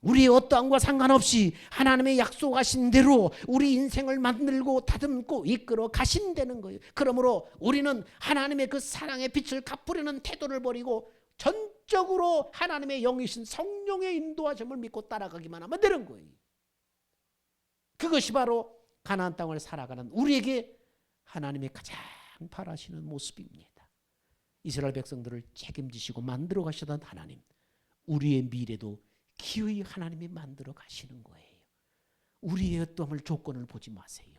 [SPEAKER 2] 우리의 어떠함과 상관없이 하나님의 약속하신 대로 우리 인생을 만들고 다듬고 이끌어 가신다는 거예요. 그러므로 우리는 하나님의 그 사랑의 빛을 갚으려는 태도를 버리고 전적으로 하나님의 영이신 성령의 인도하심을 믿고 따라가기만 하면 되는 거예요. 그것이 바로 가나안 땅을 살아가는 우리에게 하나님의 가장 바라시는 모습입니다. 이스라엘 백성들을 책임지시고 만들어 가시던 하나님, 우리의 미래도 기어이 하나님이 만들어 가시는 거예요. 우리의 어떠함을 조건을 보지 마세요.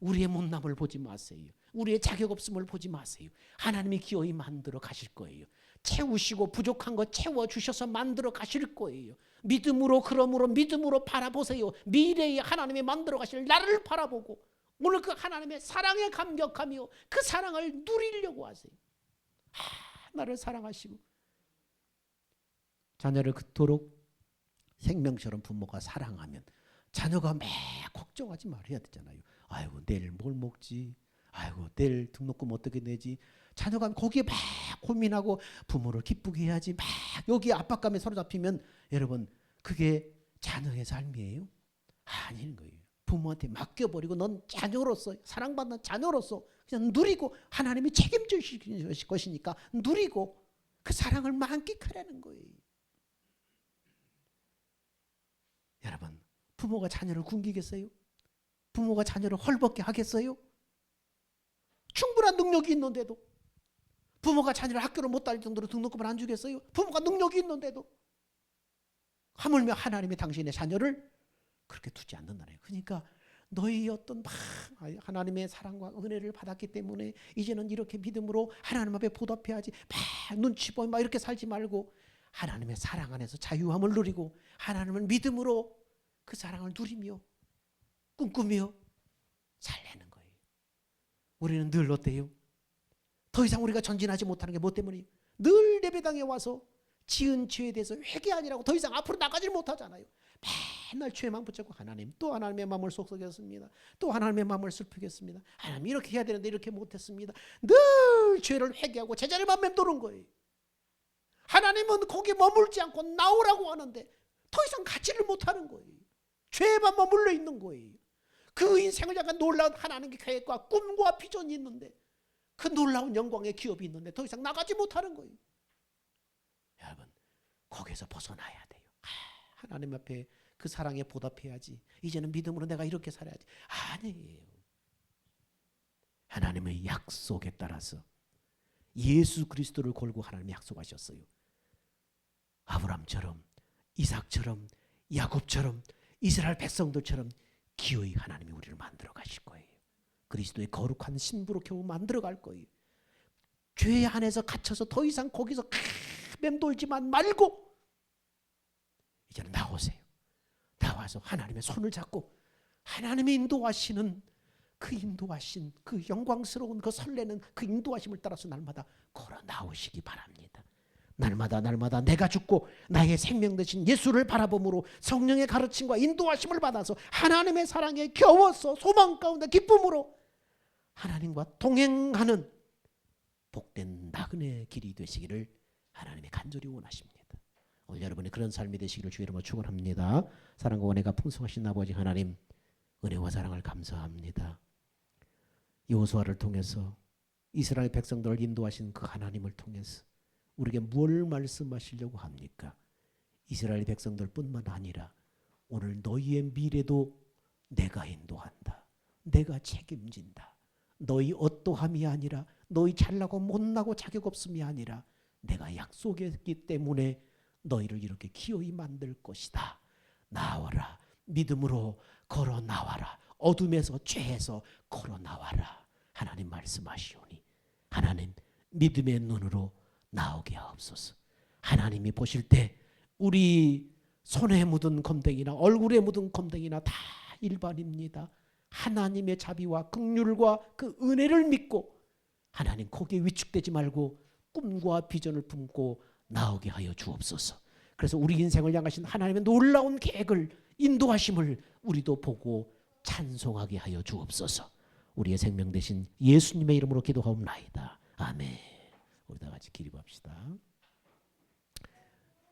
[SPEAKER 2] 우리의 못남을 보지 마세요. 우리의 자격 없음을 보지 마세요. 하나님이 기어이 만들어 가실 거예요. 채우시고 부족한 거 채워주셔서 만들어 가실 거예요. 믿음으로 그러므로 믿음으로 바라보세요. 미래에 하나님이 만들어 가실 나를 바라보고 오늘 그 하나님의 사랑에 감격하며 그 사랑을 누리려고 하세요. 나를 사랑하시고 자녀를 그토록 생명처럼 부모가 사랑하면 자녀가 매 걱정하지 말아야 되잖아요. 아이고 내일 뭘 먹지? 아이고 내일 등록금 어떻게 내지? 자녀가 거기에 막 고민하고 부모를 기쁘게 해야지 막 여기 압박감에 사로잡히면 여러분 그게 자녀의 삶이에요? 아닌 거예요. 부모한테 맡겨버리고 넌 자녀로서 사랑받는 자녀로서 그냥 누리고 하나님이 책임져 주실 것이니까 누리고 그 사랑을 만끽하라는 거예요. 여러분 부모가 자녀를 굶기겠어요? 부모가 자녀를 헐벗게 하겠어요? 충분한 능력이 있는데도 부모가 자녀를 학교를 못 다닐 정도로 등록금을 안 주겠어요? 부모가 능력이 있는데도 하물며 하나님이 당신의 자녀를 그렇게 두지 않는다네요. 그러니까 너희 어떤 막 하나님의 사랑과 은혜를 받았기 때문에 이제는 이렇게 믿음으로 하나님 앞에 보답해야지 막 눈치 보이 막 이렇게 살지 말고 하나님의 사랑 안에서 자유함을 누리고 하나님을 믿음으로 그 사랑을 누리며 꿈꾸며 살려는 거예요. 우리는 늘 어때요? 더 이상 우리가 전진하지 못하는 게 뭐 때문이에요? 늘 예배당에 와서 지은 죄에 대해서 회개 아니라고 더 이상 앞으로 나가지 못하잖아요. 맨날 죄만 붙잡고 하나님 또 하나님의 마음을 속삭였습니다. 또 하나님의 마음을 슬프겠습니다. 하나님 이렇게 해야 되는데 이렇게 못했습니다. 늘 죄를 회개하고 제자리만 맴도는 거예요. 하나님은 거기에 머물지 않고 나오라고 하는데 더 이상 가지를 못하는 거예요. 죄에만 머물러 있는 거예요. 그 인생을 약간 놀라운 하나님의 계획과 꿈과 비전이 있는데 그 놀라운 영광의 기업이 있는데 더 이상 나가지 못하는 거예요. 여러분 거기에서 벗어나야 돼요. 하나님 앞에 그 사랑에 보답해야지. 이제는 믿음으로 내가 이렇게 살아야지. 아니에요. 하나님의 약속에 따라서 예수 그리스도를 걸고 하나님이 약속하셨어요. 아브람처럼, 이삭처럼, 야곱처럼, 이스라엘 백성들처럼 기어이 하나님이 우리를 만들어 가실 거예요. 그리스도의 거룩한 신부로 겨우 만들어 갈 거예요. 죄 안에서 갇혀서 더 이상 거기서 맴돌지만 말고 이제는 나오세요. 나와서 하나님의 손을 잡고 하나님의 인도하시는 그 영광스러운 그 설레는 그 인도하심을 따라서 날마다 걸어 나오시기 바랍니다. 날마다 내가 죽고 나의 생명 되신 예수를 바라봄으로 성령의 가르침과 인도하심을 받아서 하나님의 사랑에 겨워서 소망 가운데 기쁨으로 하나님과 동행하는 복된 나그네 길이 되시기를 하나님이 간절히 원하십니다. 오늘 여러분이 그런 삶이 되시기를 주의 이름으로 축원합니다. 사랑과 은혜가 풍성하신 아버지 하나님, 은혜와 사랑을 감사합니다. 여호수아를 통해서 이스라엘 백성들을 인도하신 그 하나님을 통해서 우리에게 뭘 말씀하시려고 합니까? 이스라엘 백성들뿐만 아니라 오늘 너희의 미래도 내가 인도한다. 내가 책임진다. 너희 어떠함이 아니라 너희 잘나고 못나고 자격 없음이 아니라 내가 약속했기 때문에 너희를 이렇게 기어이 만들 것이다. 나와라. 믿음으로 걸어 나와라. 어둠에서 죄에서 걸어 나와라. 하나님 말씀하시오니 하나님 믿음의 눈으로 나오게 하옵소서. 하나님이 보실 때 우리 손에 묻은 검댕이나 얼굴에 묻은 검댕이나 다 일반입니다. 하나님의 자비와 긍휼과 그 은혜를 믿고 하나님 거기에 위축되지 말고 꿈과 비전을 품고 나오게 하여 주옵소서. 그래서 우리 인생을 향하신 하나님의 놀라운 계획을 인도하심을 우리도 보고 찬송하게 하여 주옵소서. 우리의 생명 되신 예수님의 이름으로 기도하옵나이다. 아멘. 우리 다 같이 기립합시다.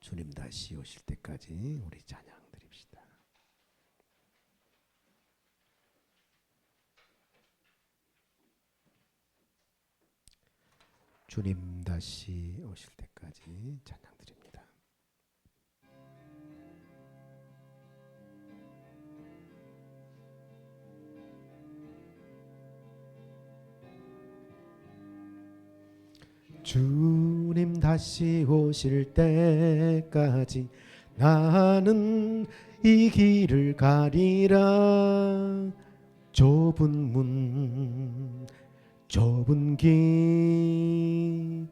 [SPEAKER 2] 주님 다시 오실 때까지 우리 찬양 드립시다. 주님 다시 오실 때까지 찬양 드립니다. 주님 다시 오실 때까지 나는 이 길을 가리라. 좁은 문 좁은 길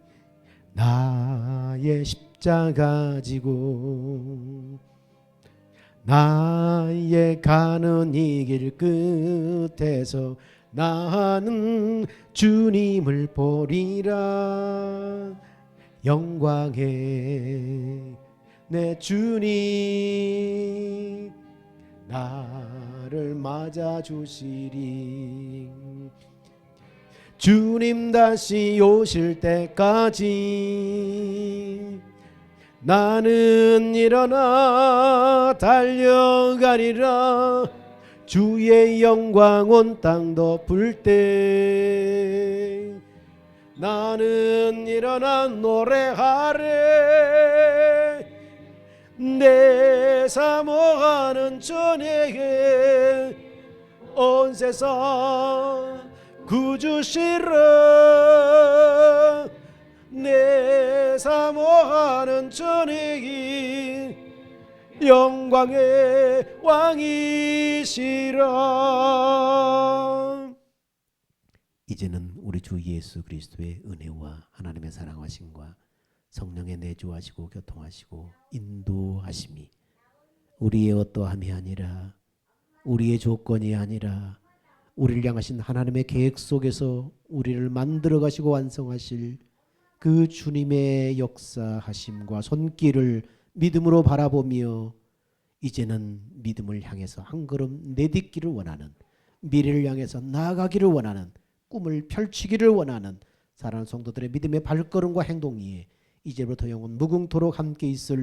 [SPEAKER 2] 나의 십자가 지고 나의 가는 이 길 끝에서 나는 주님을 보리라. 영광의 내 주님 나를 맞아주시리. 주님 다시 오실 때까지 나는 일어나 달려가리라. 주의 영광 온 땅 덮을 때 나는 일어나 노래하래. 내 사모하는 저녁에 온 세상 구주시라. 내 사모하는 저녁이 영광의 왕이시라. 이제는 우리 주 예수 그리스도의 은혜와 하나님의 사랑하심과 성령의 내주하시고 교통하시고 인도하심이 우리의 어떠함이 아니라 우리의 조건이 아니라 우리를 향하신 하나님의 계획 속에서 우리를 만들어 가시고 완성하실 그 주님의 역사하심과 손길을 믿음으로 바라보며 이제는 믿음을 향해서 한 걸음 내딛기를 원하는, 미래를 향해서 나아가기를 원하는, 꿈을 펼치기를 원하는 사랑하는 성도들의 믿음의 발걸음과 행동 위에 이제부터 영원 무궁토록 함께 있을